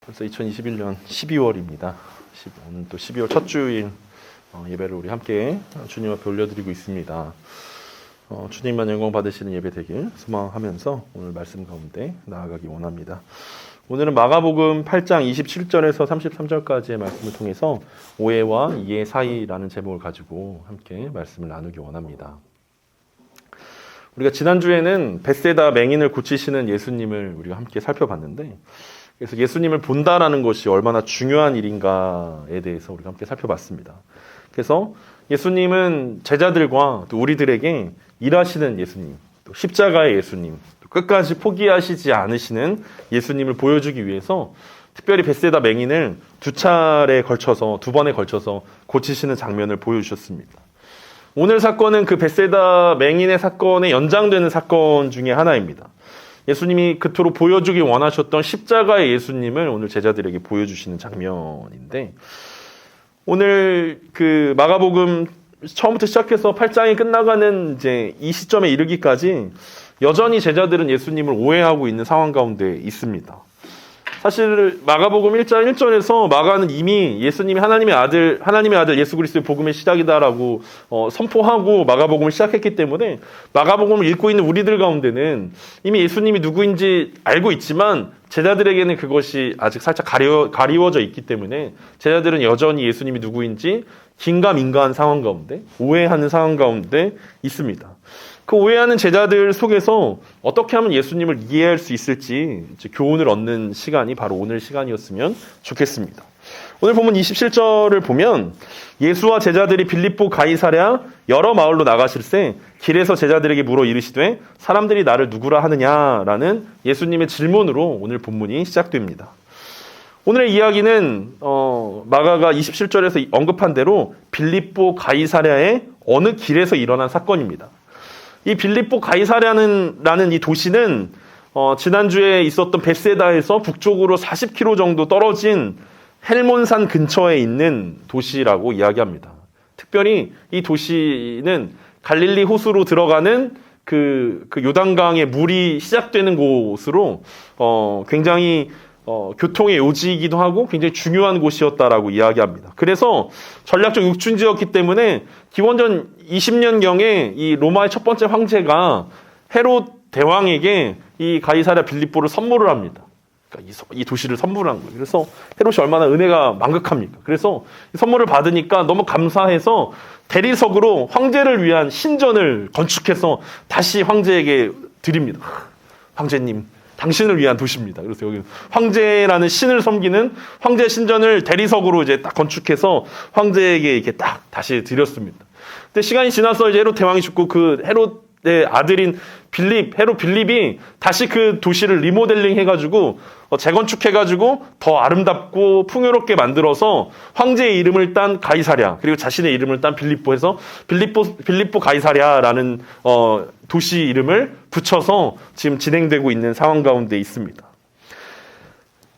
벌써 2021년 12월입니다. 오늘 또 12월 첫 주일 예배를 우리 함께 주님 앞에 올려드리고 있습니다. 주님만 영광 받으시는 예배 되길 소망하면서 오늘 말씀 가운데 나아가기 원합니다. 오늘은 마가복음 8장 27절에서 33절까지의 말씀을 통해서 오해와 이해 사이라는 제목을 가지고 함께 말씀을 나누기 원합니다. 우리가 지난주에는 벳세다 맹인을 고치시는 예수님을 우리가 함께 살펴봤는데, 그래서 예수님을 본다라는 것이 얼마나 중요한 일인가에 대해서 우리가 함께 살펴봤습니다. 그래서 예수님은 제자들과 또 우리들에게 일하시는 예수님, 또 십자가의 예수님, 또 끝까지 포기하시지 않으시는 예수님을 보여주기 위해서 특별히 벳세다 맹인을 두 번에 걸쳐서 고치시는 장면을 보여주셨습니다. 오늘 사건은 그 벳세다 맹인의 사건에 연장되는 사건 중에 하나입니다. 예수님이 그토록 보여주기 원하셨던 십자가의 예수님을 오늘 제자들에게 보여주시는 장면인데, 오늘 그 마가복음 처음부터 시작해서 8장이 끝나가는 이제 이 시점에 이르기까지 여전히 제자들은 예수님을 오해하고 있는 상황 가운데 있습니다. 사실 마가복음 1장 1절에서 마가는 이미 예수님이 하나님의 아들 예수 그리스도의 복음의 시작이다라고 선포하고 마가복음을 시작했기 때문에 마가복음을 읽고 있는 우리들 가운데는 이미 예수님이 누구인지 알고 있지만 제자들에게는 그것이 아직 살짝 가리워져 있기 때문에 제자들은 여전히 예수님이 누구인지 긴가민가한 상황 가운데, 오해하는 상황 가운데 있습니다. 그 오해하는 제자들 속에서 어떻게 하면 예수님을 이해할 수 있을지 교훈을 얻는 시간이 바로 오늘 시간이었으면 좋겠습니다. 오늘 보면 27절을 보면 예수와 제자들이 빌립보 가이사랴 여러 마을로 나가실새 길에서 제자들에게 물어 이르시되 사람들이 나를 누구라 하느냐라는 예수님의 질문으로 오늘 본문이 시작됩니다. 오늘의 이야기는 마가가 27절에서 언급한 대로 빌립보 가이사랴의 어느 길에서 일어난 사건입니다. 이 빌립보 가이사랴라는 이 도시는 지난주에 있었던 벳세다에서 북쪽으로 40km 정도 떨어진 헬몬산 근처에 있는 도시라고 이야기합니다. 특별히 이 도시는 갈릴리 호수로 들어가는 그 요단강의 물이 시작되는 곳으로 굉장히 교통의 요지이기도 하고 굉장히 중요한 곳이었다라고 이야기합니다. 그래서 전략적 육춘지였기 때문에 기원전 20년경에 이 로마의 첫 번째 황제가 헤롯 대왕에게 이 가이사랴 빌립보를 선물을 합니다. 그러니까 이 도시를 선물한 거예요. 그래서 헤롯이 얼마나 은혜가 만극합니까? 그래서 이 선물을 받으니까 너무 감사해서 대리석으로 황제를 위한 신전을 건축해서 다시 황제에게 드립니다. 황제님, 당신을 위한 도시입니다. 그래서 여기 황제라는 신을 섬기는 황제 신전을 대리석으로 이제 딱 건축해서 황제에게 이렇게 딱 다시 드렸습니다. 근데 시간이 지나서 이제 헤롯 대왕이 죽고 그 헤롯의 아들인 헤롯 빌립이 다시 그 도시를 리모델링 해가지고 재건축해가지고 더 아름답고 풍요롭게 만들어서 황제의 이름을 딴 가이사랴, 그리고 자신의 이름을 딴 빌립보 해서 빌립보 가이사랴라는 도시 이름을 붙여서 지금 진행되고 있는 상황 가운데 있습니다.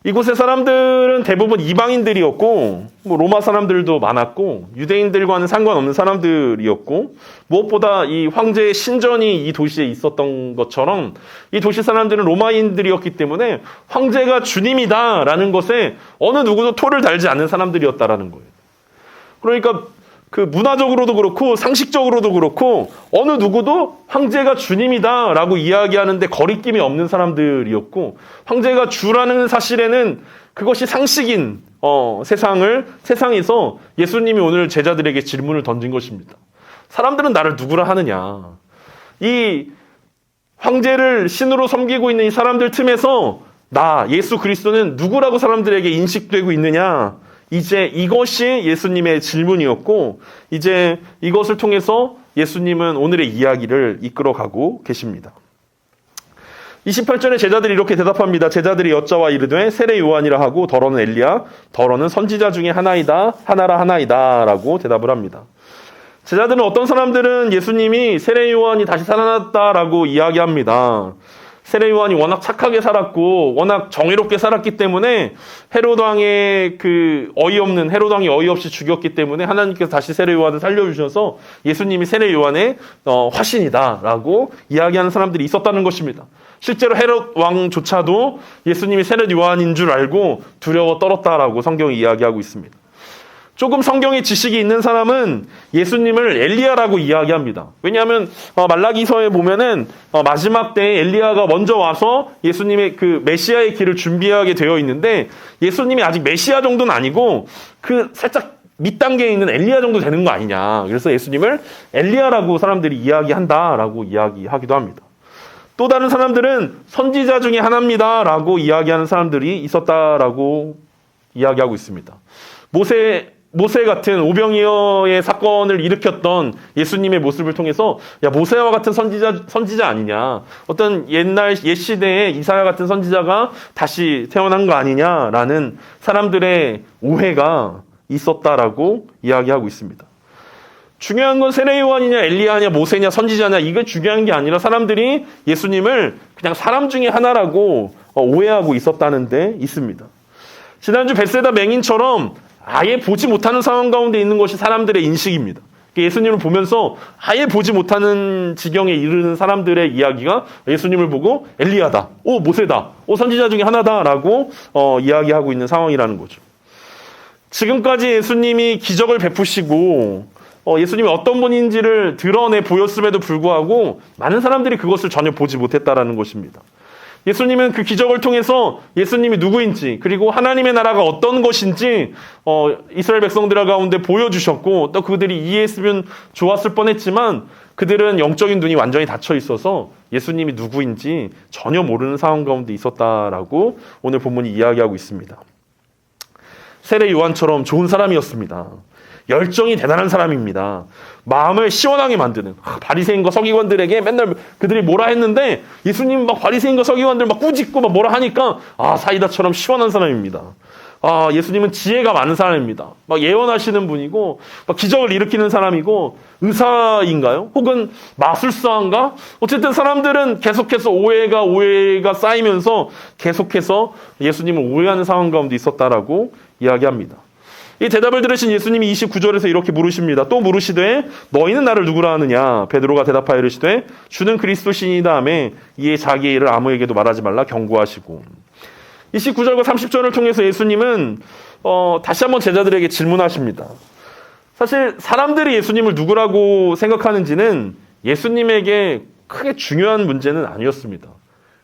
이곳의 사람들은 대부분 이방인들이었고, 로마 사람들도 많았고, 유대인들과는 상관없는 사람들이었고, 무엇보다 이 황제의 신전이 이 도시에 있었던 것처럼 이 도시 사람들은 로마인들이었기 때문에 황제가 주님이다라는 것에 어느 누구도 토를 달지 않는 사람들이었다라는 거예요. 그러니까 그 문화적으로도 그렇고 상식적으로도 그렇고 어느 누구도 황제가 주님이다라고 이야기하는데 거리낌이 없는 사람들이었고, 황제가 주라는 사실에는 그것이 상식인 세상에서 예수님이 오늘 제자들에게 질문을 던진 것입니다. 사람들은 나를 누구라 하느냐? 이 황제를 신으로 섬기고 있는 이 사람들 틈에서 나 예수 그리스도는 누구라고 사람들에게 인식되고 있느냐? 이제 이것이 예수님의 질문이었고, 이제 이것을 통해서 예수님은 오늘의 이야기를 이끌어가고 계십니다. 28절에 제자들이 이렇게 대답합니다. 제자들이 여짜와 이르되 세례 요한이라 하고 더러는 엘리야, 더러는 선지자 중에 하나라 하나이다 라고 대답을 합니다. 제자들은 어떤 사람들은 예수님이 세례 요한이 다시 살아났다라고 이야기합니다. 세례 요한이 워낙 착하게 살았고 워낙 정의롭게 살았기 때문에 헤롯 왕이 어이없이 죽였기 때문에 하나님께서 다시 세례 요한을 살려주셔서 예수님이 세례 요한의 화신이다라고 이야기하는 사람들이 있었다는 것입니다. 실제로 헤롯 왕조차도 예수님이 세례 요한인 줄 알고 두려워 떨었다라고 성경이 이야기하고 있습니다. 조금 성경의 지식이 있는 사람은 예수님을 엘리야라고 이야기합니다. 왜냐하면 말라기서에 보면은 마지막 때에 엘리야가 먼저 와서 예수님의 그 메시아의 길을 준비하게 되어 있는데 예수님이 아직 메시아 정도는 아니고 그 살짝 밑단계에 있는 엘리야 정도 되는 거 아니냐. 그래서 예수님을 엘리야라고 사람들이 이야기한다라고 이야기하기도 합니다. 또 다른 사람들은 선지자 중에 하나입니다라고 이야기하는 사람들이 있었다라고 이야기하고 있습니다. 모세 같은 오병이어의 사건을 일으켰던 예수님의 모습을 통해서 야 모세와 같은 선지자 아니냐, 어떤 옛날 옛 시대에 이사야 같은 선지자가 다시 태어난 거 아니냐라는 사람들의 오해가 있었다라고 이야기하고 있습니다. 중요한 건 세례 요한이냐 엘리야냐 모세냐 선지자냐 이게 중요한 게 아니라 사람들이 예수님을 그냥 사람 중에 하나라고 오해하고 있었다는 데 있습니다. 지난주 벳세다 맹인처럼 아예 보지 못하는 상황 가운데 있는 것이 사람들의 인식입니다. 예수님을 보면서 아예 보지 못하는 지경에 이르는 사람들의 이야기가 예수님을 보고 엘리야다, 모세다, 선지자 중에 하나다라고 이야기하고 있는 상황이라는 거죠. 지금까지 예수님이 기적을 베푸시고 예수님이 어떤 분인지를 드러내 보였음에도 불구하고 많은 사람들이 그것을 전혀 보지 못했다라는 것입니다. 예수님은 그 기적을 통해서 예수님이 누구인지 그리고 하나님의 나라가 어떤 것인지 이스라엘 백성들 가운데 보여주셨고 또 그들이 이해했으면 좋았을 뻔했지만 그들은 영적인 눈이 완전히 닫혀 있어서 예수님이 누구인지 전혀 모르는 상황 가운데 있었다라고 오늘 본문이 이야기하고 있습니다. 세례 요한처럼 좋은 사람이었습니다. 열정이 대단한 사람입니다. 마음을 시원하게 만드는 바리새인과 서기관들에게 맨날 그들이 뭐라 했는데 예수님 막 바리새인과 서기관들 막 꾸짖고 막 뭐라 하니까 사이다처럼 시원한 사람입니다. 예수님은 지혜가 많은 사람입니다. 막 예언하시는 분이고 막 기적을 일으키는 사람이고 의사인가요? 혹은 마술사인가? 어쨌든 사람들은 계속해서 오해가 쌓이면서 계속해서 예수님을 오해하는 상황 가운데 있었다라고 이야기합니다. 이 대답을 들으신 예수님이 29절에서 이렇게 물으십니다. 또 물으시되 너희는 나를 누구라 하느냐? 베드로가 대답하여 이르시되 주는 그리스도시니이다 하매 이에 자기의 일을 아무에게도 말하지 말라 경고하시고. 29절과 30절을 통해서 예수님은 다시 한번 제자들에게 질문하십니다. 사실 사람들이 예수님을 누구라고 생각하는지는 예수님에게 크게 중요한 문제는 아니었습니다.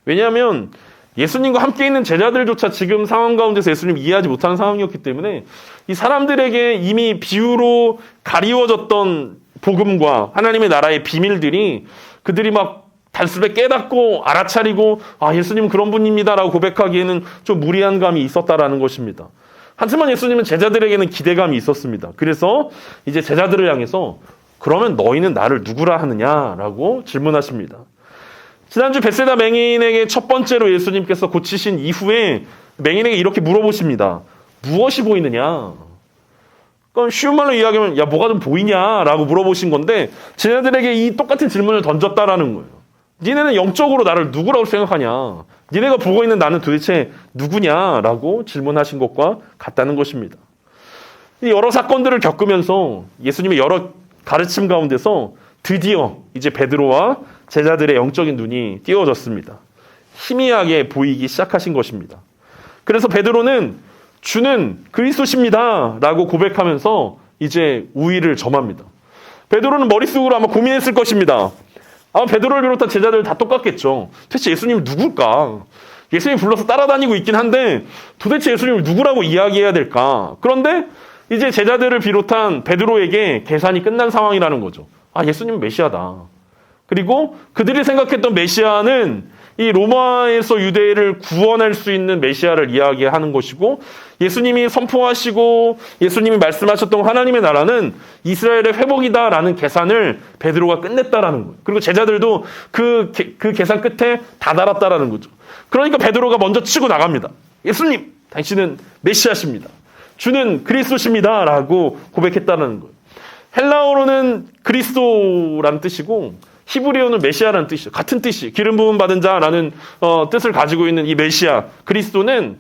왜냐하면 예수님과 함께 있는 제자들조차 지금 상황 가운데서 예수님을 이해하지 못하는 상황이었기 때문에 이 사람들에게 이미 비유로 가리워졌던 복음과 하나님의 나라의 비밀들이 그들이 막 단숨에 깨닫고 알아차리고 예수님은 그런 분입니다라고 고백하기에는 좀 무리한 감이 있었다라는 것입니다. 하지만 예수님은 제자들에게는 기대감이 있었습니다. 그래서 이제 제자들을 향해서 그러면 너희는 나를 누구라 하느냐라고 질문하십니다. 지난주 벳세다 맹인에게 첫 번째로 예수님께서 고치신 이후에 맹인에게 이렇게 물어보십니다. 무엇이 보이느냐? 그럼 쉬운 말로 이야기하면 뭐가 좀 보이냐라고 물어보신 건데 제자들에게 이 똑같은 질문을 던졌다라는 거예요. 니네는 영적으로 나를 누구라고 생각하냐? 니네가 보고 있는 나는 도대체 누구냐라고 질문하신 것과 같다는 것입니다. 여러 사건들을 겪으면서 예수님의 여러 가르침 가운데서 드디어 이제 베드로와 제자들의 영적인 눈이 띄워졌습니다. 희미하게 보이기 시작하신 것입니다. 그래서 베드로는 주는 그리스도십니다 라고 고백하면서 이제 우위를 점합니다. 베드로는 머릿속으로 아마 고민했을 것입니다. 아마 베드로를 비롯한 제자들 다 똑같겠죠. 대체 예수님이 누굴까? 예수님 불러서 따라다니고 있긴 한데 도대체 예수님을 누구라고 이야기해야 될까? 그런데 이제 제자들을 비롯한 베드로에게 계산이 끝난 상황이라는 거죠. 예수님은 메시아다. 그리고 그들이 생각했던 메시아는 이 로마에서 유대를 구원할 수 있는 메시아를 이야기하는 것이고 예수님이 선포하시고 예수님이 말씀하셨던 하나님의 나라는 이스라엘의 회복이다라는 계산을 베드로가 끝냈다라는 거예요. 그리고 제자들도 그 계산 끝에 다다랐다라는 거죠. 그러니까 베드로가 먼저 치고 나갑니다. 예수님, 당신은 메시아십니다. 주는 그리스도십니다. 라고 고백했다는 거예요. 헬라어로는 그리스도라는 뜻이고 히브리어는 메시아라는 뜻이죠. 같은 뜻이 기름 부음 받은 자라는 뜻을 가지고 있는 이 메시아 그리스도는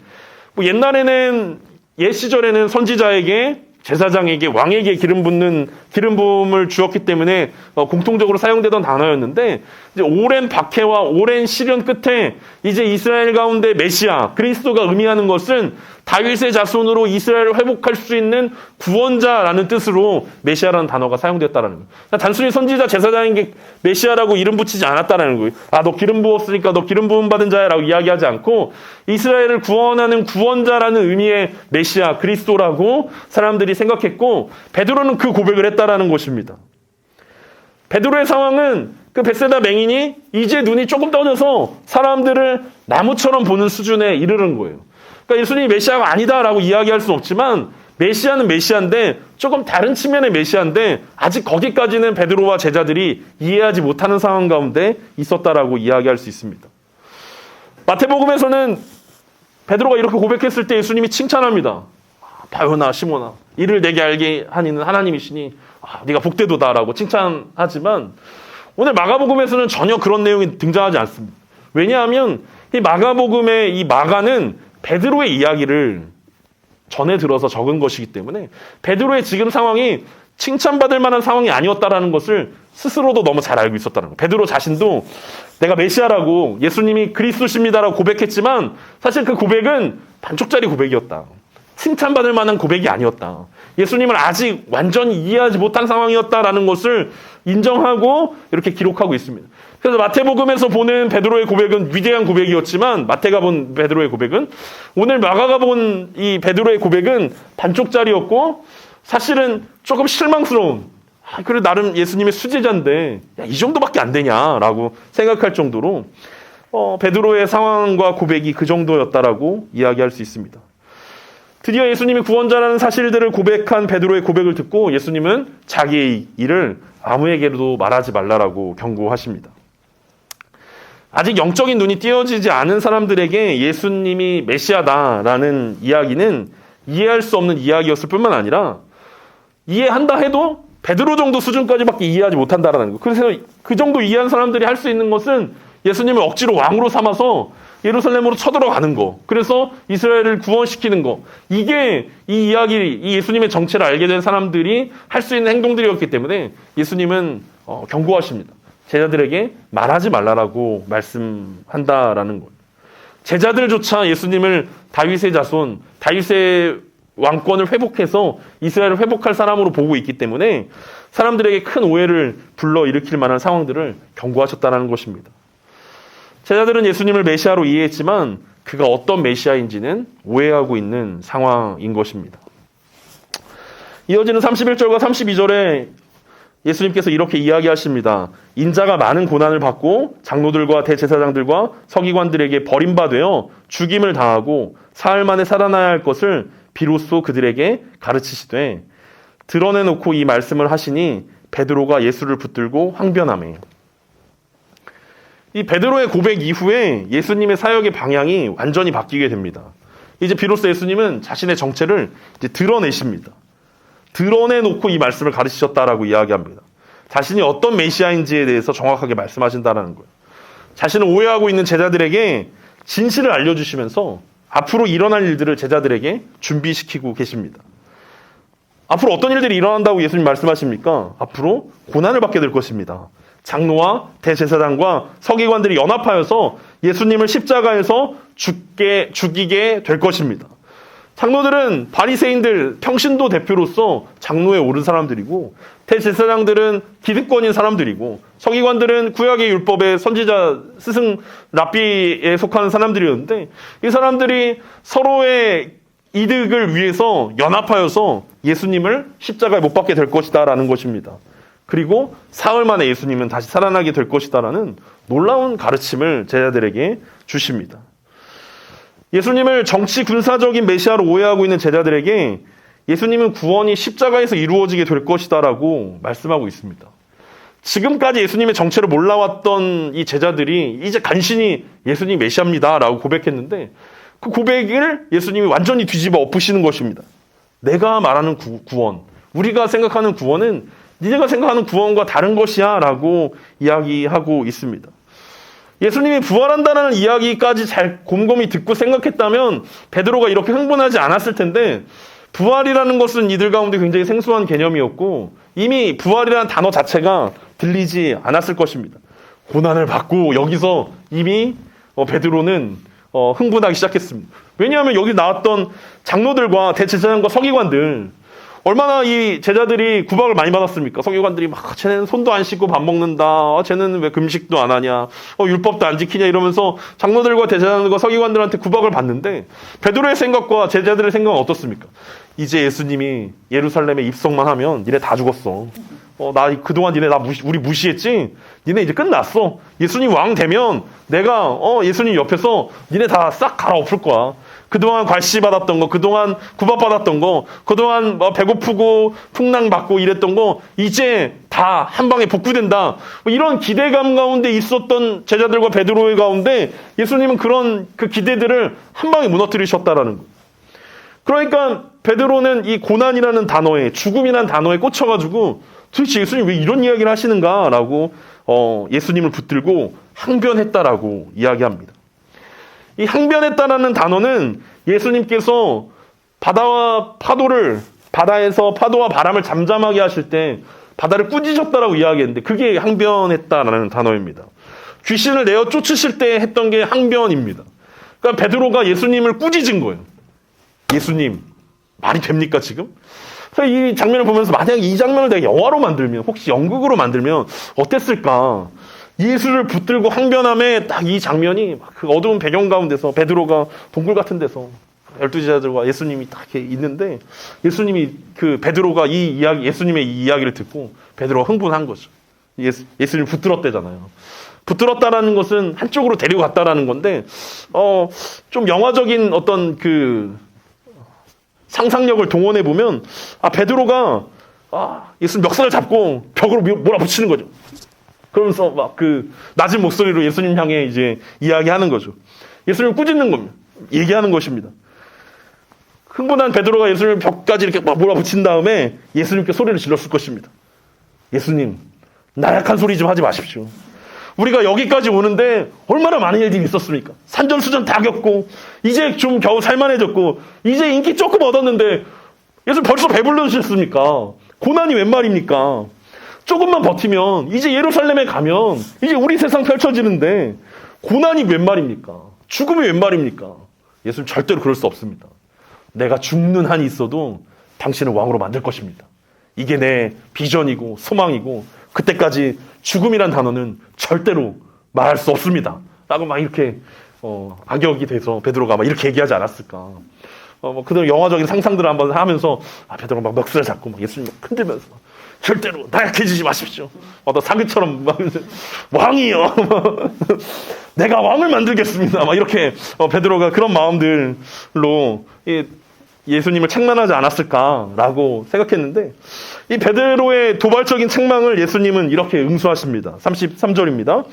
뭐 옛날에는 옛 시절에는 선지자에게 제사장에게 왕에게 기름 부음을 주었기 때문에 공통적으로 사용되던 단어였는데 이제 오랜 박해와 오랜 시련 끝에 이제 이스라엘 가운데 메시아 그리스도가 의미하는 것은 다윗의 자손으로 이스라엘을 회복할 수 있는 구원자라는 뜻으로 메시아라는 단어가 사용됐다는 거예요. 단순히 선지자 제사장에게 메시아라고 이름 붙이지 않았다는 거예요. 너 기름 부었으니까 너 기름 부음 받은 자야라고 이야기하지 않고 이스라엘을 구원하는 구원자라는 의미의 메시아 그리스도라고 사람들이 생각했고 베드로는 그 고백을 했다라는 것입니다. 베드로의 상황은 그 벳세다 맹인이 이제 눈이 조금 떠져서 사람들을 나무처럼 보는 수준에 이르는 거예요. 그러니까 예수님이 메시아가 아니다라고 이야기할 수는 없지만 메시아는 메시아인데 조금 다른 측면의 메시아인데 아직 거기까지는 베드로와 제자들이 이해하지 못하는 상황 가운데 있었다라고 이야기할 수 있습니다. 마태복음에서는 베드로가 이렇게 고백했을 때 예수님이 칭찬합니다. 바요나 시몬아 이를 내게 알게 하니는 하나님이시니 네가 복되도다라고 칭찬하지만 오늘 마가복음에서는 전혀 그런 내용이 등장하지 않습니다. 왜냐하면 이 마가복음의 이 마가는 베드로의 이야기를 전해 들어서 적은 것이기 때문에 베드로의 지금 상황이 칭찬받을 만한 상황이 아니었다라는 것을 스스로도 너무 잘 알고 있었다는 거예요. 베드로 자신도 내가 메시아라고 예수님이 그리스도십니다라고 고백했지만 사실 그 고백은 반쪽짜리 고백이었다. 칭찬받을 만한 고백이 아니었다. 예수님을 아직 완전히 이해하지 못한 상황이었다라는 것을 인정하고 이렇게 기록하고 있습니다. 그래서 마태복음에서 보는 베드로의 고백은 위대한 고백이었지만 마태가 본 베드로의 고백은 오늘 마가가 본 이 베드로의 고백은 반쪽짜리였고 사실은 조금 실망스러운 그래 나름 예수님의 수제자인데 이 정도밖에 안 되냐라고 생각할 정도로 베드로의 상황과 고백이 그 정도였다라고 이야기할 수 있습니다. 드디어 예수님이 구원자라는 사실들을 고백한 베드로의 고백을 듣고 예수님은 자기의 일을 아무에게도 말하지 말라라고 경고하십니다. 아직 영적인 눈이 띄어지지 않은 사람들에게 예수님이 메시아다라는 이야기는 이해할 수 없는 이야기였을 뿐만 아니라 이해한다 해도 베드로 정도 수준까지밖에 이해하지 못한다라는 거. 그래서 그 정도 이해한 사람들이 할 수 있는 것은 예수님을 억지로 왕으로 삼아서 예루살렘으로 쳐들어가는 거. 그래서 이스라엘을 구원시키는 거. 이게 이 이야기, 이 예수님의 정체를 알게 된 사람들이 할 수 있는 행동들이었기 때문에 예수님은 경고하십니다. 제자들에게 말하지 말라라고 말씀한다라는 거예요. 제자들조차 예수님을 다윗의 자손, 다윗의 왕권을 회복해서 이스라엘을 회복할 사람으로 보고 있기 때문에 사람들에게 큰 오해를 불러일으킬 만한 상황들을 경고하셨다는 것입니다. 제자들은 예수님을 메시아로 이해했지만 그가 어떤 메시아인지는 오해하고 있는 상황인 것입니다. 이어지는 31절과 32절에 예수님께서 이렇게 이야기하십니다. 인자가 많은 고난을 받고 장로들과 대제사장들과 서기관들에게 버림받아 죽임을 당하고 사흘 만에 살아나야 할 것을 비로소 그들에게 가르치시되 드러내놓고 이 말씀을 하시니 베드로가 예수를 붙들고 항변하매. 이 베드로의 고백 이후에 예수님의 사역의 방향이 완전히 바뀌게 됩니다. 이제 비로소 예수님은 자신의 정체를 이제 드러내십니다. 드러내놓고 이 말씀을 가르치셨다라고 이야기합니다. 자신이 어떤 메시아인지에 대해서 정확하게 말씀하신다라는 거예요. 자신을 오해하고 있는 제자들에게 진실을 알려주시면서 앞으로 일어날 일들을 제자들에게 준비시키고 계십니다. 앞으로 어떤 일들이 일어난다고 예수님 말씀하십니까? 앞으로 고난을 받게 될 것입니다. 장로와 대제사장과 서기관들이 연합하여서 예수님을 십자가에서 죽이게 될 것입니다. 장로들은 바리새인들 평신도 대표로서 장로에 오른 사람들이고 대제사장들은 기득권인 사람들이고 서기관들은 구약의 율법의 선지자 스승 랍비에 속하는 사람들이었는데 이 사람들이 서로의 이득을 위해서 연합하여서 예수님을 십자가에 못 박게 될 것이다라는 것입니다. 그리고 사흘 만에 예수님은 다시 살아나게 될 것이다라는 놀라운 가르침을 제자들에게 주십니다. 예수님을 정치 군사적인 메시아로 오해하고 있는 제자들에게 예수님은 구원이 십자가에서 이루어지게 될 것이다라고 말씀하고 있습니다. 지금까지 예수님의 정체를 몰라왔던 이 제자들이 이제 간신히 예수님이 메시아입니다라고 고백했는데 그 고백을 예수님이 완전히 뒤집어 엎으시는 것입니다. 내가 말하는 구원, 우리가 생각하는 구원은 니네가 생각하는 구원과 다른 것이야 라고 이야기하고 있습니다. 예수님이 부활한다는 이야기까지 잘 곰곰이 듣고 생각했다면 베드로가 이렇게 흥분하지 않았을 텐데, 부활이라는 것은 이들 가운데 굉장히 생소한 개념이었고 이미 부활이라는 단어 자체가 들리지 않았을 것입니다. 고난을 받고 여기서 이미 베드로는 흥분하기 시작했습니다. 왜냐하면 여기 나왔던 장로들과 대제사장과 서기관들, 얼마나 이 제자들이 구박을 많이 받았습니까? 서기관들이 막 쟤는 손도 안 씻고 밥 먹는다. 쟤는 왜 금식도 안 하냐. 율법도 안 지키냐 이러면서 장로들과 대제사장들과 서기관들한테 구박을 받는데, 베드로의 생각과 제자들의 생각은 어떻습니까? 이제 예수님이 예루살렘에 입성만 하면 니네 다 죽었어. 나 그동안 니네 우리 무시했지? 니네 이제 끝났어. 예수님 왕 되면 내가 예수님 옆에서 니네 다 싹 갈아엎을 거야. 그동안 괄시받았던 거, 그동안 구박받았던 거, 그동안 배고프고 풍랑받고 이랬던 거 이제 다 한 방에 복구된다. 이런 기대감 가운데 있었던 제자들과 베드로의 가운데 예수님은 그런 그 기대들을 한 방에 무너뜨리셨다라는 거. 그러니까 베드로는 이 고난이라는 단어에, 죽음이라는 단어에 꽂혀가지고 도대체 예수님 왜 이런 이야기를 하시는가라고 예수님을 붙들고 항변했다라고 이야기합니다. 이 항변했다라는 단어는 예수님께서 바다에서 파도와 바람을 잠잠하게 하실 때 바다를 꾸짖었다라고 이야기했는데, 그게 항변했다라는 단어입니다. 귀신을 내어 쫓으실 때 했던 게 항변입니다. 그러니까 베드로가 예수님을 꾸짖은 거예요. 예수님, 말이 됩니까 지금? 그래서 이 장면을 보면서 만약에 이 장면을 내가 영화로 만들면, 혹시 연극으로 만들면 어땠을까? 예수를 붙들고 항변함에 딱 이 장면이 그 어두운 배경 가운데서 베드로가 동굴 같은 데서 12제자들과 예수님이 딱 이렇게 있는데, 예수님이 베드로가 예수님의 이 이야기를 듣고 베드로가 흥분한 거죠. 예수님 붙들었대잖아요. 붙들었다라는 것은 한쪽으로 데리고 갔다라는 건데, 좀 영화적인 어떤 상상력을 동원해 보면, 베드로가 예수님 멱살을 잡고 벽으로 몰아붙이는 거죠. 그러면서 막 낮은 목소리로 예수님 향해 이제 이야기하는 거죠. 예수님을 꾸짖는 겁니다. 얘기하는 것입니다. 흥분한 베드로가 예수님을 벽까지 이렇게 막 몰아붙인 다음에 예수님께 소리를 질렀을 것입니다. 예수님, 나약한 소리 좀 하지 마십시오. 우리가 여기까지 오는데 얼마나 많은 일들이 있었습니까? 산전수전 다 겪고 이제 좀 겨우 살만해졌고 이제 인기 조금 얻었는데 예수님 벌써 배불러주셨습니까? 고난이 웬 말입니까? 조금만 버티면 이제 예루살렘에 가면 이제 우리 세상 펼쳐지는데 고난이 웬 말입니까? 죽음이 웬 말입니까? 예수님 절대로 그럴 수 없습니다. 내가 죽는 한이 있어도 당신을 왕으로 만들 것입니다. 이게 내 비전이고 소망이고 그때까지 죽음이란 단어는 절대로 말할 수 없습니다. 라고 막 이렇게 악역이 돼서 베드로가 막 이렇게 얘기하지 않았을까. 그들 영화적인 상상들을 한번 하면서 베드로가 막 넋을 잡고 막 예수님 막 흔들면서 절대로 나약해지지 마십시오. 나 사기처럼 막 왕이요. 내가 왕을 만들겠습니다. 막 이렇게 베드로가 그런 마음들로 예수님을 책망하지 않았을까라고 생각했는데, 이 베드로의 도발적인 책망을 예수님은 이렇게 응수하십니다. 33절입니다.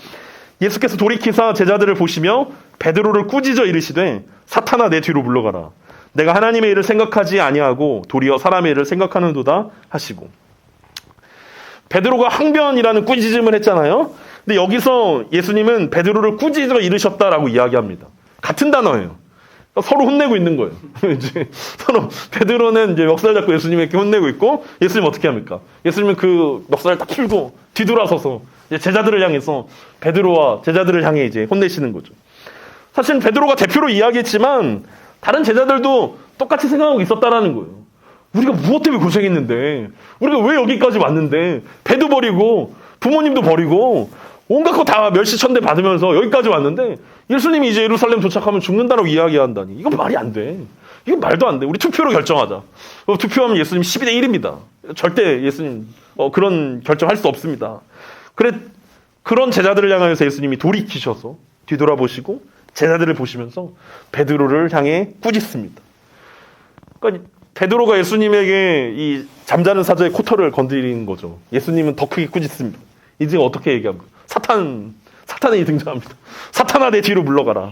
예수께서 돌이키사 제자들을 보시며 베드로를 꾸짖어 이르시되 사탄아 내 뒤로 물러가라. 내가 하나님의 일을 생각하지 아니하고 도리어 사람의 일을 생각하는도다 하시고. 베드로가 항변이라는 꾸짖음을 했잖아요. 근데 여기서 예수님은 베드로를 꾸짖어 이르셨다라고 이야기합니다. 같은 단어예요. 서로 혼내고 있는 거예요. 이제 서로 베드로는 이제 멱살 잡고 예수님에게 혼내고 있고, 예수님 어떻게 합니까? 예수님은 그 멱살을 딱 풀고 뒤돌아서서 이제 제자들을 향해서 베드로와 제자들을 향해 이제 혼내시는 거죠. 사실 베드로가 대표로 이야기했지만 다른 제자들도 똑같이 생각하고 있었다라는 거예요. 우리가 무엇 때문에 고생했는데, 우리가 왜 여기까지 왔는데, 배도 버리고 부모님도 버리고 온갖 거 다 멸시천대 받으면서 여기까지 왔는데 예수님이 이제 예루살렘 도착하면 죽는다라고 이야기한다니, 이건 말이 안 돼. 이건 말도 안 돼. 우리 투표로 결정하자. 투표하면 예수님 12대 1입니다. 절대 예수님 그런 결정할 수 없습니다. 그런 제자들을 향해서 예수님이 돌이키셔서 뒤돌아보시고 제자들을 보시면서 베드로를 향해 꾸짖습니다. 그러니까 베드로가 예수님에게 이 잠자는 사자의 코털을 건드린 거죠. 예수님은 더 크게 꾸짖습니다. 이제 어떻게 얘기합니까? 사탄이 등장합니다. 사탄아 내 뒤로 물러가라.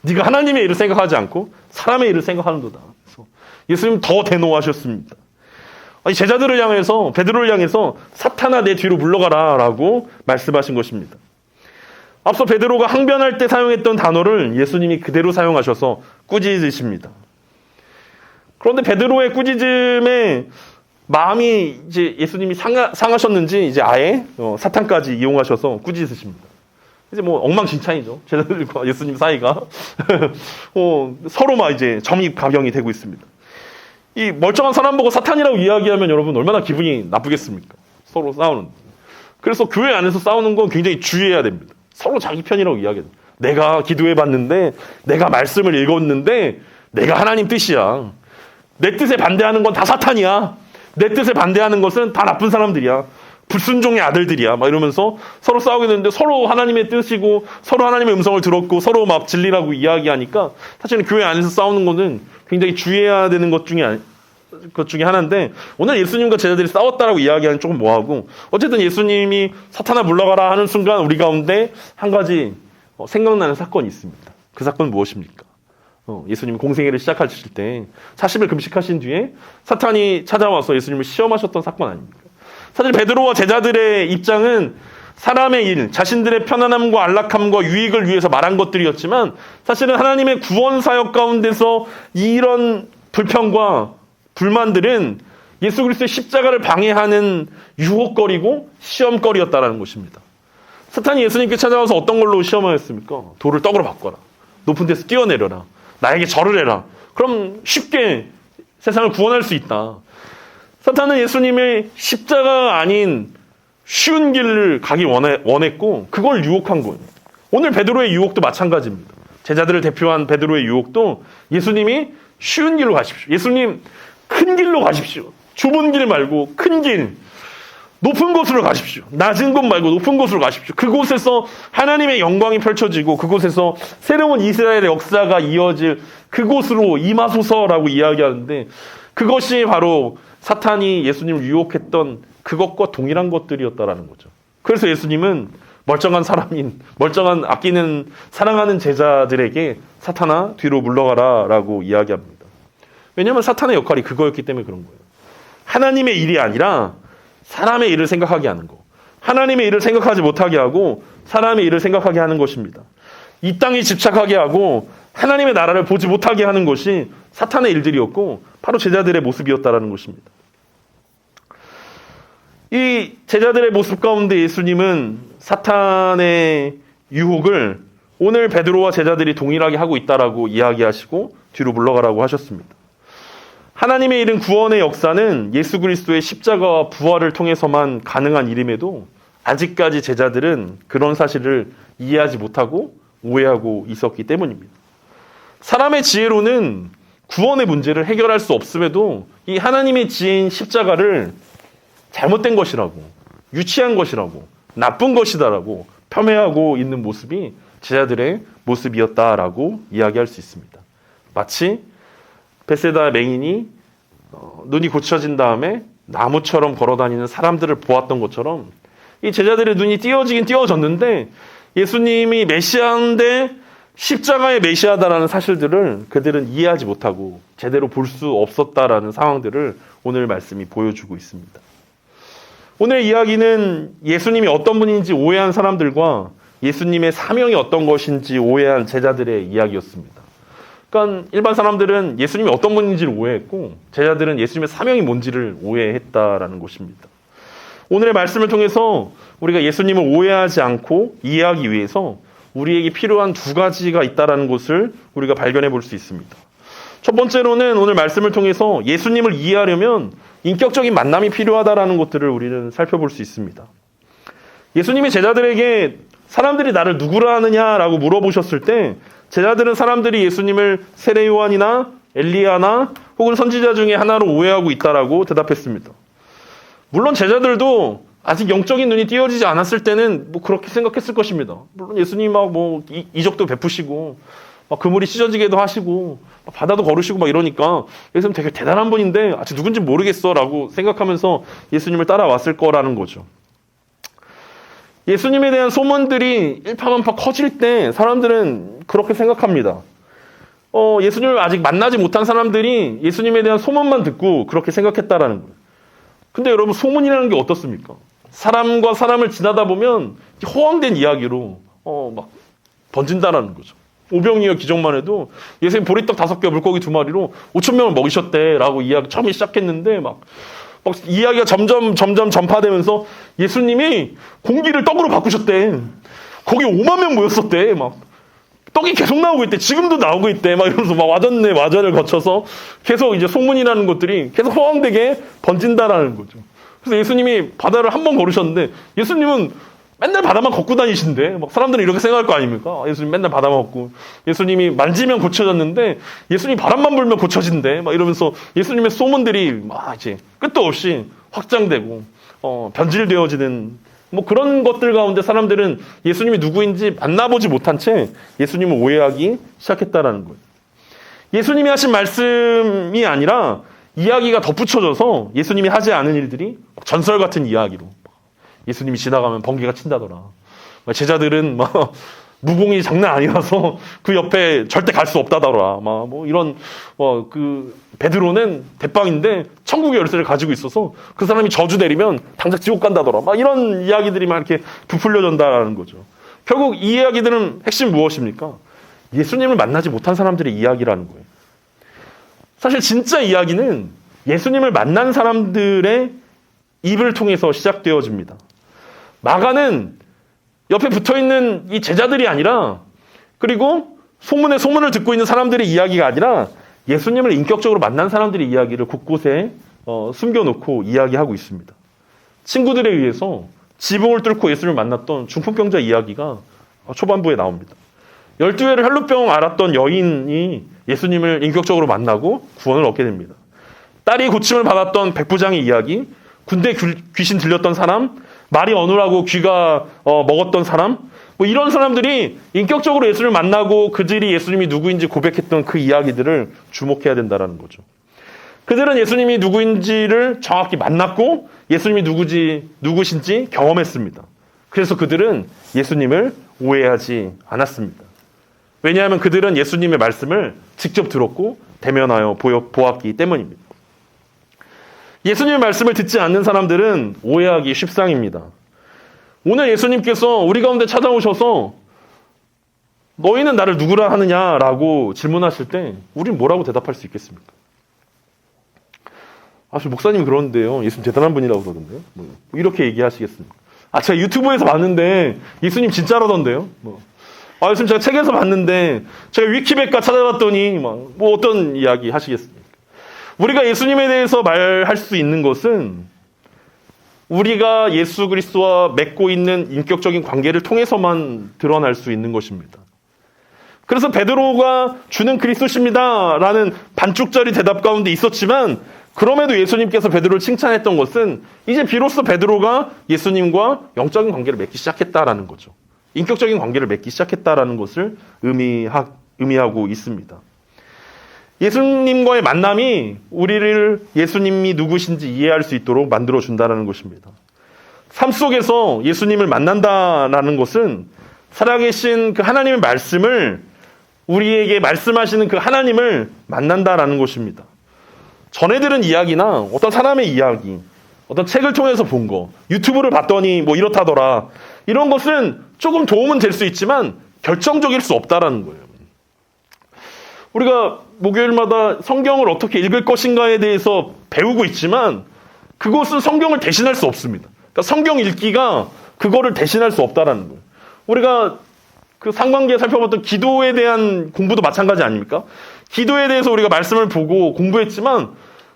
네가 하나님의 일을 생각하지 않고 사람의 일을 생각하는도다. 그래서 예수님 더 대노하셨습니다. 아니, 제자들을 향해서, 베드로를 향해서 사탄아 내 뒤로 물러가라 라고 말씀하신 것입니다. 앞서 베드로가 항변할 때 사용했던 단어를 예수님이 그대로 사용하셔서 꾸짖으십니다. 그런데 베드로의 꾸짖음에 마음이 이제 예수님이 상하셨는지 이제 아예 사탄까지 이용하셔서 꾸짖으십니다. 이제 뭐 엉망진창이죠. 제자들과 예수님 사이가 서로 막 이제 점입가경이 되고 있습니다. 이 멀쩡한 사람 보고 사탄이라고 이야기하면 여러분 얼마나 기분이 나쁘겠습니까? 서로 싸우는. 그래서 교회 안에서 싸우는 건 굉장히 주의해야 됩니다. 서로 자기 편이라고 이야기해요. 내가 기도해 봤는데, 내가 말씀을 읽었는데, 내가 하나님 뜻이야. 내 뜻에 반대하는 건 다 사탄이야. 내 뜻에 반대하는 것은 다 나쁜 사람들이야. 불순종의 아들들이야. 막 이러면서 서로 싸우게 되는데 서로 하나님의 뜻이고 서로 하나님의 음성을 들었고 서로 막 진리라고 이야기하니까 사실은 교회 안에서 싸우는 거는 굉장히 주의해야 되는 것 중에 하나인데 오늘 예수님과 제자들이 싸웠다라고 이야기하는 조금 뭐하고 어쨌든 예수님이 사탄아 물러가라 하는 순간 우리 가운데 한 가지 생각나는 사건이 있습니다. 그 사건은 무엇입니까? 예수님이 공생애를 시작하실 때 40일 금식하신 뒤에 사탄이 찾아와서 예수님을 시험하셨던 사건 아닙니까? 사실 베드로와 제자들의 입장은 사람의 일, 자신들의 편안함과 안락함과 유익을 위해서 말한 것들이었지만 사실은 하나님의 구원 사역 가운데서 이런 불평과 불만들은 예수 그리스도의 십자가를 방해하는 유혹거리고 시험거리였다라는 것입니다. 사탄이 예수님께 찾아와서 어떤 걸로 시험하였습니까? 돌을 떡으로 바꿔라. 높은 데서 뛰어내려라. 나에게 절을 해라. 그럼 쉽게 세상을 구원할 수 있다. 사탄은 예수님의 십자가가 아닌 쉬운 길을 가기 원했고 그걸 유혹한 거예요. 오늘 베드로의 유혹도 마찬가지입니다. 제자들을 대표한 베드로의 유혹도 예수님이 쉬운 길로 가십시오. 예수님 큰 길로 가십시오. 좁은 길 말고 큰 길, 높은 곳으로 가십시오. 낮은 곳 말고 높은 곳으로 가십시오. 그곳에서 하나님의 영광이 펼쳐지고 그곳에서 새로운 이스라엘의 역사가 이어질 그곳으로 임하소서라고 이야기하는데 그것이 바로 사탄이 예수님을 유혹했던 그것과 동일한 것들이었다라는 거죠. 그래서 예수님은 멀쩡한 사람인, 멀쩡한 아끼는 사랑하는 제자들에게 사탄아 뒤로 물러가라 라고 이야기합니다. 왜냐하면 사탄의 역할이 그거였기 때문에 그런 거예요. 하나님의 일이 아니라 사람의 일을 생각하게 하는 거. 하나님의 일을 생각하지 못하게 하고 사람의 일을 생각하게 하는 것입니다. 이 땅에 집착하게 하고 하나님의 나라를 보지 못하게 하는 것이 사탄의 일들이었고 바로 제자들의 모습이었다라는 것입니다. 이 제자들의 모습 가운데 예수님은 사탄의 유혹을 오늘 베드로와 제자들이 동일하게 하고 있다라고 이야기하시고 뒤로 물러가라고 하셨습니다. 하나님의 일은 구원의 역사는 예수 그리스도의 십자가와 부활을 통해서만 가능한 일임에도 아직까지 제자들은 그런 사실을 이해하지 못하고 오해하고 있었기 때문입니다. 사람의 지혜로는 구원의 문제를 해결할 수 없음에도 이 하나님의 지혜인 십자가를 잘못된 것이라고, 유치한 것이라고, 나쁜 것이다라고 폄훼하고 있는 모습이 제자들의 모습이었다라고 이야기할 수 있습니다. 마치 베세다 맹인이 눈이 고쳐진 다음에 나무처럼 걸어다니는 사람들을 보았던 것처럼 이 제자들의 눈이 띄어지긴 띄어졌는데 예수님이 메시아인데 십자가의 메시아다라는 사실들을 그들은 이해하지 못하고 제대로 볼 수 없었다라는 상황들을 오늘 말씀이 보여주고 있습니다. 오늘의 이야기는 예수님이 어떤 분인지 오해한 사람들과 예수님의 사명이 어떤 것인지 오해한 제자들의 이야기였습니다. 그러니까 일반 사람들은 예수님이 어떤 분인지를 오해했고 제자들은 예수님의 사명이 뭔지를 오해했다라는 것입니다. 오늘의 말씀을 통해서 우리가 예수님을 오해하지 않고 이해하기 위해서 우리에게 필요한 두 가지가 있다는 것을 우리가 발견해 볼 수 있습니다. 첫 번째로는 오늘 말씀을 통해서 예수님을 이해하려면 인격적인 만남이 필요하다는 것들을 우리는 살펴볼 수 있습니다. 예수님이 제자들에게 사람들이 나를 누구라 하느냐라고 물어보셨을 때 제자들은 사람들이 예수님을 세례 요한이나 엘리야나 혹은 선지자 중에 하나로 오해하고 있다라고 대답했습니다. 물론 제자들도 아직 영적인 눈이 띄어지지 않았을 때는 뭐 그렇게 생각했을 것입니다. 물론 예수님이 막 뭐 이적도 베푸시고 막 그물이 찢어지게도 하시고 바다도 걸으시고 막 이러니까 예수님 되게 대단한 분인데 아직 누군지 모르겠어라고 생각하면서 예수님을 따라왔을 거라는 거죠. 예수님에 대한 소문들이 일파만파 커질 때 사람들은 그렇게 생각합니다. 예수님을 아직 만나지 못한 사람들이 예수님에 대한 소문만 듣고 그렇게 생각했다라는 거예요. 근데 여러분, 소문이라는 게 어떻습니까? 사람과 사람을 지나다 보면 허황된 이야기로 막 번진다라는 거죠. 오병이어 기적만 해도 예수님 보리떡 5개, 물고기 2마리로 5천 명을 먹이셨대라고 이야기 처음에 시작했는데 막 이야기가 점점 전파되면서 예수님이 공기를 떡으로 바꾸셨대. 거기 5만 명 모였었대. 막 떡이 계속 나오고 있대. 지금도 나오고 있대. 막 이러면서 막 와전에 와전을 거쳐서 계속 이제 소문이라는 것들이 계속 허황되게 번진다라는 거죠. 그래서 예수님이 바다를 한 번 걸으셨는데 예수님은 맨날 바다만 걷고 다니신데 막 사람들은 이렇게 생각할 거 아닙니까? 예수님 맨날 바다만 걷고 예수님이 만지면 고쳐졌는데 예수님이 바람만 불면 고쳐진대. 막 이러면서 예수님의 소문들이 막 이제 끝도 없이 확장되고 변질되어지는 뭐 그런 것들 가운데 사람들은 예수님이 누구인지 만나보지 못한 채 예수님을 오해하기 시작했다라는 거예요. 예수님이 하신 말씀이 아니라 이야기가 덧붙여져서 예수님이 하지 않은 일들이 전설 같은 이야기로 예수님이 지나가면 번개가 친다더라. 제자들은 막 무공이 장난 아니라서 그 옆에 절대 갈 수 없다더라. 막 뭐 이런 그 베드로는 대빵인데 천국의 열쇠를 가지고 있어서 그 사람이 저주 내리면 당장 지옥 간다더라. 막 이런 이야기들이 막 이렇게 부풀려진다라는 거죠. 결국 이 이야기들은 핵심 무엇입니까? 예수님을 만나지 못한 사람들의 이야기라는 거예요. 사실 진짜 이야기는 예수님을 만난 사람들의 입을 통해서 시작되어집니다. 마가는 옆에 붙어있는 이 제자들이 아니라 그리고 소문을 듣고 있는 사람들의 이야기가 아니라 예수님을 인격적으로 만난 사람들의 이야기를 곳곳에 숨겨놓고 이야기하고 있습니다. 친구들에 의해서 지붕을 뚫고 예수님을 만났던 중풍병자 이야기가 초반부에 나옵니다. 12회를 혈루병 앓았던 여인이 예수님을 인격적으로 만나고 구원을 얻게 됩니다. 딸이 고침을 받았던 백부장의 이야기, 군대 귀신 들렸던 사람, 말이 어눌하고 귀가 먹었던 사람, 뭐 이런 사람들이 인격적으로 예수님을 만나고 그들이 예수님이 누구인지 고백했던 그 이야기들을 주목해야 된다는 거죠. 그들은 예수님이 누구인지를 정확히 만났고 예수님이 누구신지 경험했습니다. 그래서 그들은 예수님을 오해하지 않았습니다. 왜냐하면 그들은 예수님의 말씀을 직접 들었고 대면하여 보았기 때문입니다. 예수님의 말씀을 듣지 않는 사람들은 오해하기 십상입니다. 오늘 예수님께서 우리 가운데 찾아오셔서 너희는 나를 누구라 하느냐라고 질문하실 때 우리는 뭐라고 대답할 수 있겠습니까? 저 목사님이 그러는데요. 예수님 대단한 분이라고 그러던데요. 뭐 이렇게 얘기하시겠습니까? 제가 유튜브에서 봤는데 예수님 진짜라던데요. 예수님 제가 책에서 봤는데 제가 위키백과 찾아봤더니 뭐 어떤 이야기 하시겠습니까? 우리가 예수님에 대해서 말할 수 있는 것은 우리가 예수 그리스도와 맺고 있는 인격적인 관계를 통해서만 드러날 수 있는 것입니다. 그래서 베드로가 주는 그리스도십니다 라는 반쪽짜리 대답 가운데 있었지만 그럼에도 예수님께서 베드로를 칭찬했던 것은 이제 비로소 베드로가 예수님과 영적인 관계를 맺기 시작했다라는 거죠. 인격적인 관계를 맺기 시작했다라는 것을 의미하고 있습니다. 예수님과의 만남이 우리를 예수님이 누구신지 이해할 수 있도록 만들어준다는 것입니다. 삶 속에서 예수님을 만난다라는 것은 살아계신 그 하나님의 말씀을 우리에게 말씀하시는 그 하나님을 만난다라는 것입니다. 전에 들은 이야기나 어떤 사람의 이야기, 어떤 책을 통해서 본 거, 유튜브를 봤더니 뭐 이렇다더라. 이런 것은 조금 도움은 될 수 있지만 결정적일 수 없다라는 거예요. 우리가 목요일마다 성경을 어떻게 읽을 것인가에 대해서 배우고 있지만 그것은 성경을 대신할 수 없습니다. 그러니까 성경 읽기가 그거를 대신할 수 없다라는 거예요. 우리가 그 상반기에 살펴봤던 기도에 대한 공부도 마찬가지 아닙니까? 기도에 대해서 우리가 말씀을 보고 공부했지만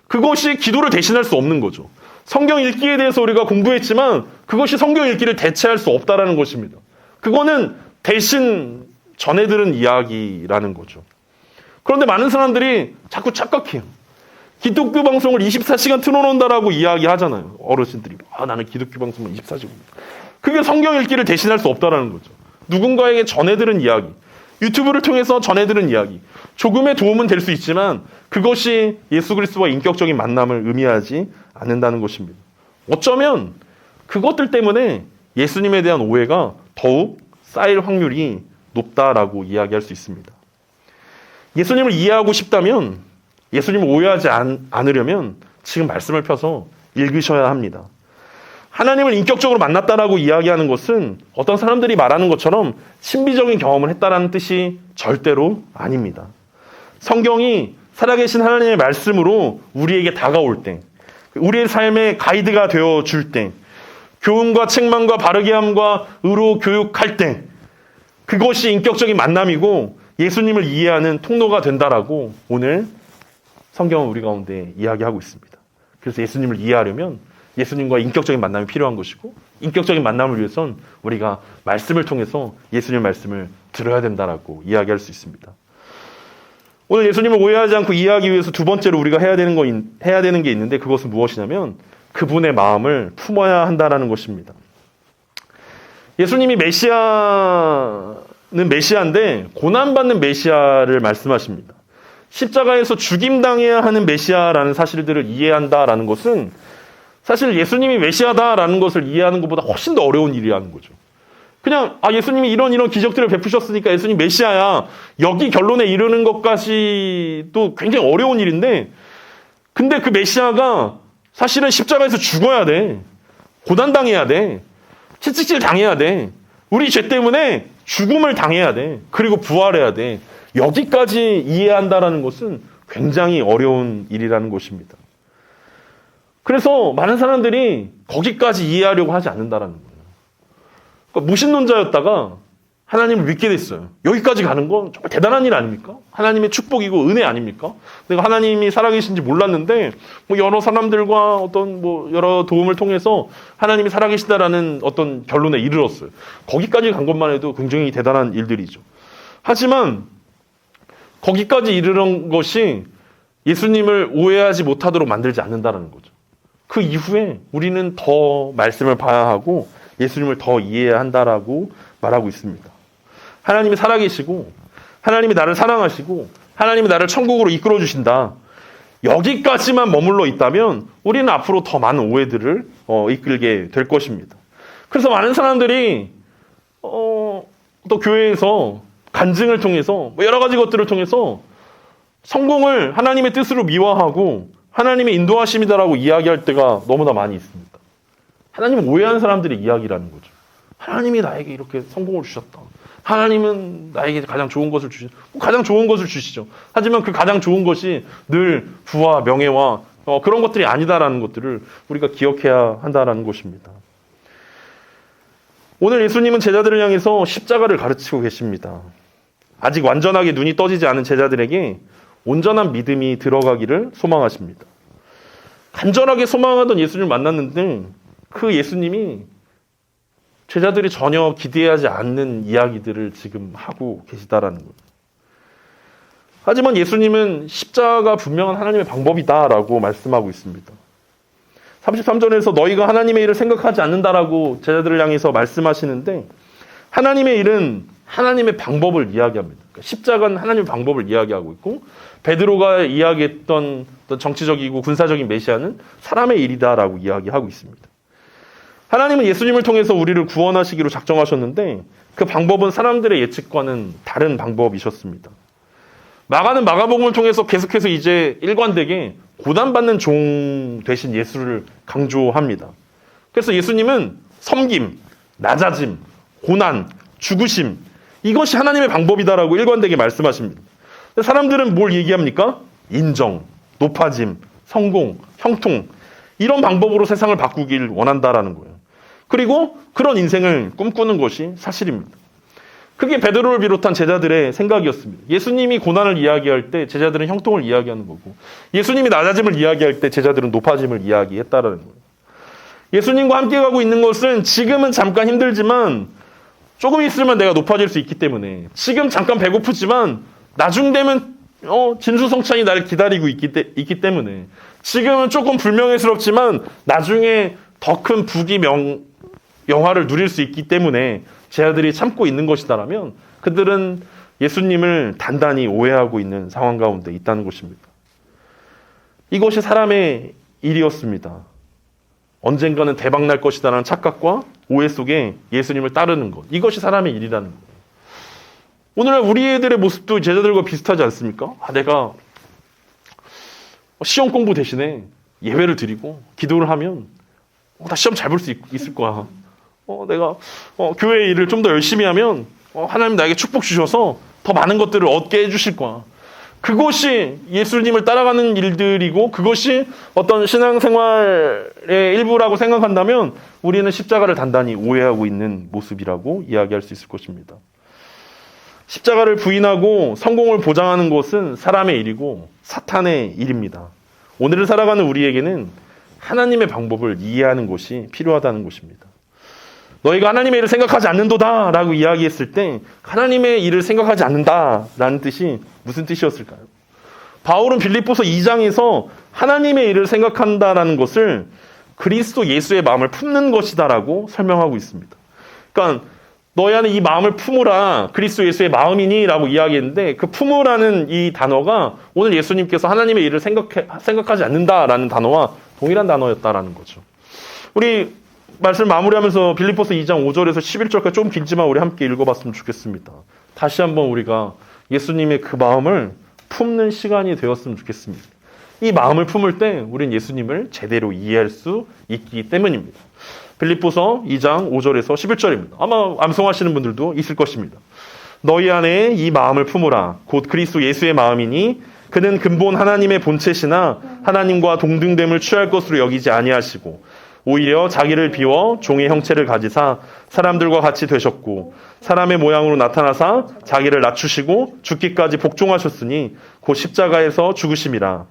그것이 기도를 대신할 수 없는 거죠. 성경 읽기에 대해서 우리가 공부했지만 그것이 성경 읽기를 대체할 수 없다라는 것입니다. 그거는 대신 전해 들은 이야기라는 거죠. 그런데 많은 사람들이 자꾸 착각해요. 기독교 방송을 24시간 틀어놓는다라고 이야기하잖아요. 어르신들이. 나는 기독교 방송을 24시간. 그게 성경 읽기를 대신할 수 없다라는 거죠. 누군가에게 전해 들은 이야기, 유튜브를 통해서 전해 들은 이야기, 조금의 도움은 될 수 있지만 그것이 예수 그리스도와 인격적인 만남을 의미하지 않는다는 것입니다. 어쩌면 그것들 때문에 예수님에 대한 오해가 더욱 쌓일 확률이 높다라고 이야기할 수 있습니다. 예수님을 이해하고 싶다면, 예수님을 오해하지 않으려면 지금 말씀을 펴서 읽으셔야 합니다. 하나님을 인격적으로 만났다라고 이야기하는 것은 어떤 사람들이 말하는 것처럼 신비적인 경험을 했다라는 뜻이 절대로 아닙니다. 성경이 살아계신 하나님의 말씀으로 우리에게 다가올 때, 우리의 삶의 가이드가 되어줄 때, 교훈과 책망과 바르게 함과 의로 교육할 때, 그것이 인격적인 만남이고 예수님을 이해하는 통로가 된다라고 오늘 성경은 우리 가운데 이야기하고 있습니다. 그래서 예수님을 이해하려면 예수님과 인격적인 만남이 필요한 것이고, 인격적인 만남을 위해선 우리가 말씀을 통해서 예수님 말씀을 들어야 된다라고 이야기할 수 있습니다. 오늘 예수님을 오해하지 않고 이해하기 위해서 두 번째로 우리가 해야 되는 게 있는데, 그것은 무엇이냐면 그분의 마음을 품어야 한다라는 것입니다. 예수님이 메시아는 메시아인데 고난받는 메시아를 말씀하십니다. 십자가에서 죽임당해야 하는 메시아라는 사실들을 이해한다라는 것은 사실 예수님이 메시아다라는 것을 이해하는 것보다 훨씬 더 어려운 일이라는 거죠. 그냥 예수님이 이런 기적들을 베푸셨으니까 예수님 메시아야, 여기 결론에 이르는 것까지도 굉장히 어려운 일인데, 근데 그 메시아가 사실은 십자가에서 죽어야 돼. 고난당해야 돼. 채찍질 당해야 돼. 우리 죄 때문에 죽음을 당해야 돼. 그리고 부활해야 돼. 여기까지 이해한다라는 것은 굉장히 어려운 일이라는 것입니다. 그래서 많은 사람들이 거기까지 이해하려고 하지 않는다라는 거예요. 그러니까 무신론자였다가 하나님을 믿게 됐어요. 여기까지 가는 건 정말 대단한 일 아닙니까? 하나님의 축복이고 은혜 아닙니까? 내가 하나님이 살아계신지 몰랐는데 여러 사람들과 여러 도움을 통해서 하나님이 살아계시다라는 어떤 결론에 이르렀어요. 거기까지 간 것만 해도 굉장히 대단한 일들이죠. 하지만 거기까지 이르는 것이 예수님을 오해하지 못하도록 만들지 않는다는 거죠. 그 이후에 우리는 더 말씀을 봐야 하고 예수님을 더 이해해야 한다라고 말하고 있습니다. 하나님이 살아계시고 하나님이 나를 사랑하시고 하나님이 나를 천국으로 이끌어 주신다. 여기까지만 머물러 있다면 우리는 앞으로 더 많은 오해들을 이끌게 될 것입니다. 그래서 많은 사람들이 또 교회에서 간증을 통해서 여러 가지 것들을 통해서 성공을 하나님의 뜻으로 미화하고 하나님의 인도하심이다라고 이야기할 때가 너무나 많이 있습니다. 하나님을 오해하는 사람들의 이야기라는 거죠. 하나님이 나에게 이렇게 성공을 주셨다. 하나님은 나에게 가장 좋은 것을 주시죠. 가장 좋은 것을 주시죠. 하지만 그 가장 좋은 것이 늘 부와 명예와 그런 것들이 아니다라는 것들을 우리가 기억해야 한다라는 것입니다. 오늘 예수님은 제자들을 향해서 십자가를 가르치고 계십니다. 아직 완전하게 눈이 떠지지 않은 제자들에게 온전한 믿음이 들어가기를 소망하십니다. 간절하게 소망하던 예수님을 만났는데 그 예수님이 제자들이 전혀 기대하지 않는 이야기들을 지금 하고 계시다라는 거예요. 하지만 예수님은 십자가가 분명한 하나님의 방법이다라고 말씀하고 있습니다. 33절에서 너희가 하나님의 일을 생각하지 않는다라고 제자들을 향해서 말씀하시는데 하나님의 일은 하나님의 방법을 이야기합니다. 그러니까 십자가는 하나님의 방법을 이야기하고 있고 베드로가 이야기했던 정치적이고 군사적인 메시아는 사람의 일이다라고 이야기하고 있습니다. 하나님은 예수님을 통해서 우리를 구원하시기로 작정하셨는데 그 방법은 사람들의 예측과는 다른 방법이셨습니다. 마가는 마가복음을 통해서 계속해서 이제 일관되게 고난받는 종 되신 예수를 강조합니다. 그래서 예수님은 섬김, 낮아짐, 고난, 죽으심 이것이 하나님의 방법이다라고 일관되게 말씀하십니다. 사람들은 뭘 얘기합니까? 인정, 높아짐, 성공, 형통 이런 방법으로 세상을 바꾸길 원한다라는 거예요. 그리고 그런 인생을 꿈꾸는 것이 사실입니다. 그게 베드로를 비롯한 제자들의 생각이었습니다. 예수님이 고난을 이야기할 때 제자들은 형통을 이야기하는 거고 예수님이 낮아짐을 이야기할 때 제자들은 높아짐을 이야기했다라는 거예요. 예수님과 함께 가고 있는 것은 지금은 잠깐 힘들지만 조금 있으면 내가 높아질 수 있기 때문에 지금 잠깐 배고프지만 나중 되면 진수성찬이 나를 기다리고 있기 때문에 지금은 조금 불명예스럽지만 나중에 더 큰 부귀 영화를 누릴 수 있기 때문에 제자들이 참고 있는 것이다라면 그들은 예수님을 단단히 오해하고 있는 상황 가운데 있다는 것입니다. 이것이 사람의 일이었습니다. 언젠가는 대박 날 것이다라는 착각과 오해 속에 예수님을 따르는 것. 이것이 사람의 일이라는 거예요. 오늘날 우리 애들의 모습도 제자들과 비슷하지 않습니까? 내가 시험 공부 대신에 예배를 드리고 기도를 하면 나 시험 잘 볼 수 있을 거야. 내가 교회 일을 좀 더 열심히 하면 하나님 나에게 축복 주셔서 더 많은 것들을 얻게 해주실 거야. 그것이 예수님을 따라가는 일들이고 그것이 어떤 신앙생활의 일부라고 생각한다면 우리는 십자가를 단단히 오해하고 있는 모습이라고 이야기할 수 있을 것입니다. 십자가를 부인하고 성공을 보장하는 것은 사람의 일이고 사탄의 일입니다. 오늘을 살아가는 우리에게는 하나님의 방법을 이해하는 것이 필요하다는 것입니다. 너희가 하나님의 일을 생각하지 않는도다 라고 이야기했을 때 하나님의 일을 생각하지 않는다라는 뜻이 무슨 뜻이었을까요? 바울은 빌립보서 2장에서 하나님의 일을 생각한다라는 것을 그리스도 예수의 마음을 품는 것이다라고 설명하고 있습니다. 그러니까 너희 안에 이 마음을 품으라 그리스도 예수의 마음이니 라고 이야기했는데 그 품으라는 이 단어가 오늘 예수님께서 하나님의 일을 생각하지 않는다라는 단어와 동일한 단어였다라는 거죠. 우리 말씀 마무리하면서 빌립보서 2장 5절에서 11절까지 좀 길지만 우리 함께 읽어봤으면 좋겠습니다. 다시 한번 우리가 예수님의 그 마음을 품는 시간이 되었으면 좋겠습니다. 이 마음을 품을 때 우리는 예수님을 제대로 이해할 수 있기 때문입니다. 빌립보서 2장 5절에서 11절입니다. 아마 암송하시는 분들도 있을 것입니다. 너희 안에 이 마음을 품으라 곧 그리스도 예수의 마음이니 그는 근본 하나님의 본체시나 하나님과 동등됨을 취할 것으로 여기지 아니하시고 오히려 자기를 비워 종의 형체를 가지사 사람들과 같이 되셨고 사람의 모양으로 나타나사 자기를 낮추시고 죽기까지 복종하셨으니 곧 십자가에서 죽으심이라.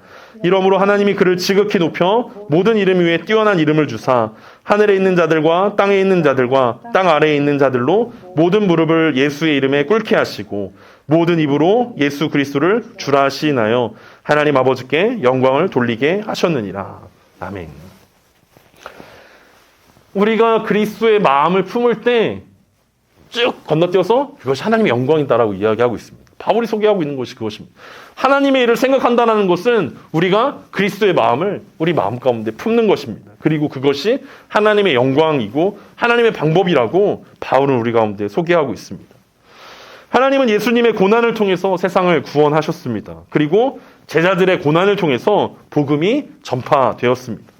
이러므로 하나님이 그를 지극히 높여 모든 이름 위에 뛰어난 이름을 주사 하늘에 있는 자들과 땅에 있는 자들과 땅 아래에 있는 자들로 모든 무릎을 예수의 이름에 꿇게 하시고 모든 입으로 예수 그리스도를 주라 하시나요 하나님 아버지께 영광을 돌리게 하셨느니라. 아멘. 우리가 그리스도의 마음을 품을 때 쭉 건너뛰어서 그것이 하나님의 영광이다라고 이야기하고 있습니다. 바울이 소개하고 있는 것이 그것입니다. 하나님의 일을 생각한다는 것은 우리가 그리스도의 마음을 우리 마음 가운데 품는 것입니다. 그리고 그것이 하나님의 영광이고 하나님의 방법이라고 바울은 우리 가운데 소개하고 있습니다. 하나님은 예수님의 고난을 통해서 세상을 구원하셨습니다. 그리고 제자들의 고난을 통해서 복음이 전파되었습니다.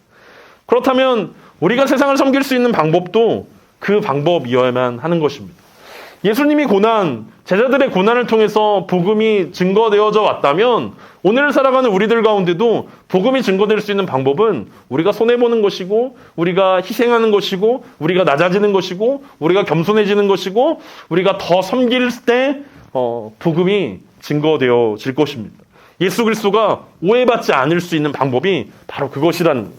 그렇다면 우리가 세상을 섬길 수 있는 방법도 그 방법이어야만 하는 것입니다. 예수님이 제자들의 고난을 통해서 복음이 증거되어져 왔다면 오늘 살아가는 우리들 가운데도 복음이 증거될 수 있는 방법은 우리가 손해보는 것이고 우리가 희생하는 것이고 우리가 낮아지는 것이고 우리가 겸손해지는 것이고 우리가 더 섬길 때 복음이 증거되어질 것입니다. 예수 그리스도가 오해받지 않을 수 있는 방법이 바로 그것이라는 거예요.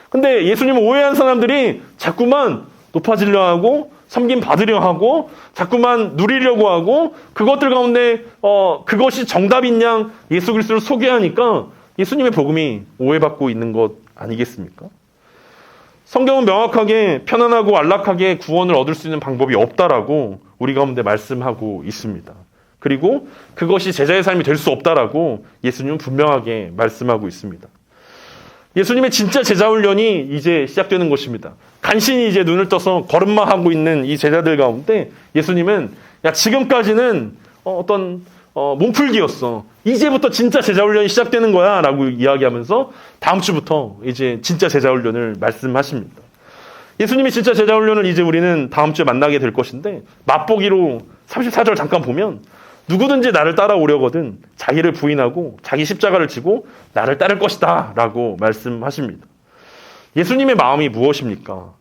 근데 예수님을 오해한 사람들이 자꾸만 높아지려 하고 섬김 받으려 하고 자꾸만 누리려고 하고 그것들 가운데 그것이 정답인 양 예수 그리스도를 소개하니까 예수님의 복음이 오해받고 있는 것 아니겠습니까? 성경은 명확하게 편안하고 안락하게 구원을 얻을 수 있는 방법이 없다라고 우리 가운데 말씀하고 있습니다. 그리고 그것이 제자의 삶이 될 수 없다라고 예수님은 분명하게 말씀하고 있습니다. 예수님의 진짜 제자 훈련이 이제 시작되는 것입니다. 간신히 이제 눈을 떠서 걸음마 하고 있는 이 제자들 가운데 예수님은 지금까지는 어떤 몸풀기였어. 이제부터 진짜 제자 훈련이 시작되는 거야 라고 이야기하면서 다음 주부터 이제 진짜 제자 훈련을 말씀하십니다. 예수님이 진짜 제자 훈련을 이제 우리는 다음 주에 만나게 될 것인데 맛보기로 34절 잠깐 보면 누구든지 나를 따라오려거든 자기를 부인하고 자기 십자가를 지고 나를 따를 것이다 라고 말씀하십니다. 예수님의 마음이 무엇입니까?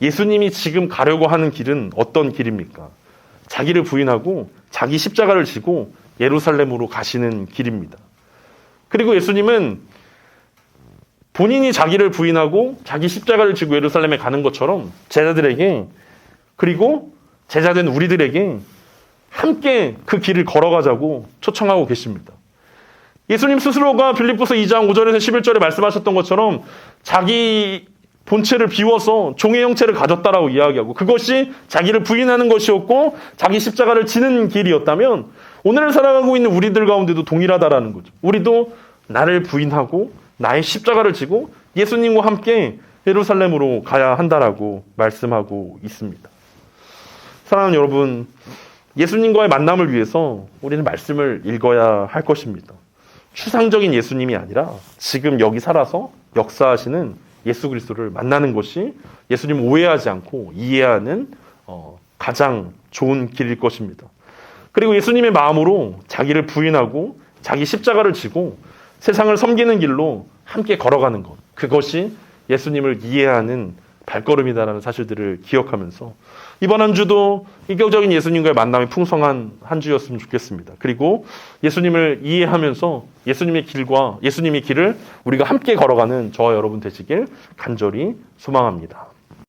예수님이 지금 가려고 하는 길은 어떤 길입니까? 자기를 부인하고 자기 십자가를 지고 예루살렘으로 가시는 길입니다. 그리고 예수님은 본인이 자기를 부인하고 자기 십자가를 지고 예루살렘에 가는 것처럼 제자들에게 그리고 제자된 우리들에게 함께 그 길을 걸어가자고 초청하고 계십니다. 예수님 스스로가 빌립보서 2장 5절에서 11절에 말씀하셨던 것처럼 자기 본체를 비워서 종의 형체를 가졌다라고 이야기하고 그것이 자기를 부인하는 것이었고 자기 십자가를 지는 길이었다면 오늘 살아가고 있는 우리들 가운데도 동일하다라는 거죠. 우리도 나를 부인하고 나의 십자가를 지고 예수님과 함께 예루살렘으로 가야 한다라고 말씀하고 있습니다. 사랑하는 여러분, 예수님과의 만남을 위해서 우리는 말씀을 읽어야 할 것입니다. 추상적인 예수님이 아니라 지금 여기 살아서 역사하시는 예수 그리스도를 만나는 것이 예수님 오해하지 않고 이해하는 가장 좋은 길일 것입니다. 그리고 예수님의 마음으로 자기를 부인하고 자기 십자가를 지고 세상을 섬기는 길로 함께 걸어가는 것, 그것이 예수님을 이해하는 발걸음이다라는 사실들을 기억하면서 이번 한 주도 인격적인 예수님과의 만남이 풍성한 한 주였으면 좋겠습니다. 그리고 예수님을 이해하면서 예수님의 길을 우리가 함께 걸어가는 저와 여러분 되시길 간절히 소망합니다.